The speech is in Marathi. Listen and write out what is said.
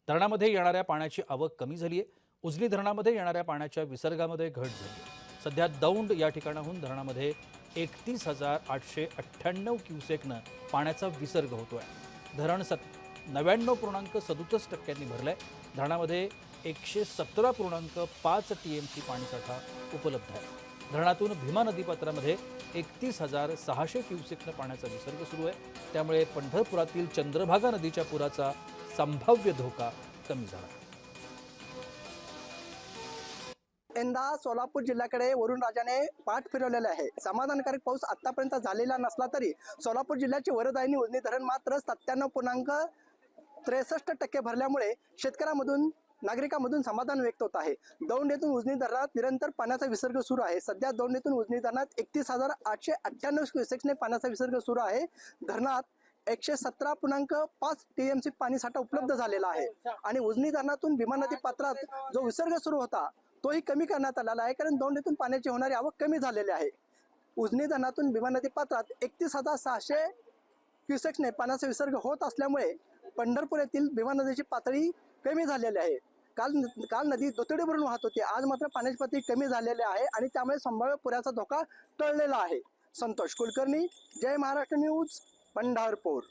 धरणामध्ये येणाऱ्या पाण्याची आवक कमी झाली आहे। उजनी धरणामध्ये येणाऱ्या पाण्याच्या विसर्गामध्ये घट झाली आहे। सध्या दौंड या ठिकाणाहून धरणामध्ये 31,898 क्युसेकनं पाण्याचा विसर्ग होतोय। धरण 99.67% भरलंय। धरणामध्ये 117.5 TMC पाणीसाठा उपलब्ध आहे। धरणातून भीमा नदीपात्रामध्ये 31,600 क्युसेकनं पाण्याचा विसर्ग सुरू आहे। त्यामुळे पंढरपुरातील चंद्रभागा नदीच्या पुराचा संभाव्य धोका कमी झाला। यंदा सोलापूर जिल्ह्याकडे वरुण राजाने पाठ फिरवलेले आहे। समाधानकारक पाऊस आतापर्यंत झालेला नसला तरी सोलापूर जिल्ह्याचे वरदायिनी उजनी धरण मात्र 97.63% भरल्यामुळे शेतकऱ्यांमधून नागरिकांमधून समाधान व्यक्त होत आहे। दौंड येथून उजनी धरणात निरंतर पाण्याचा विसर्ग सुरू आहे। सध्या दौंड येथून उजनी धरणात 31,898 क्युसेक्सने पाण्याचा विसर्ग सुरू आहे। धरणात 117.5 TMC पाणीसाठा उपलब्ध झालेला आहे आणि उजनी धरणातून भीमा नदी पात्रात जो विसर्ग सुरू होता तोही कमी करण्यात आलेला आहे, कारण दौंड येथून पाण्याची होणारी आवक कमी झालेली आहे। उजनी धरणातून भीमा नदी पात्रात 31,600 क्युसेक्सने पाण्याचा विसर्ग होत असल्यामुळे पंढरपूर येथील भीमा नदीची पातळी कमी झालेली आहे। काल नदी दुथडी भरून वाहत होती, आज मात्र पाण्याची पातळी कमी झालेली आहे आणि त्यामुळे संभाव्य पुराचा धोका टळलेला आहे। संतोष कुलकर्णी, जय महाराष्ट्र न्यूज, पंढरपूर।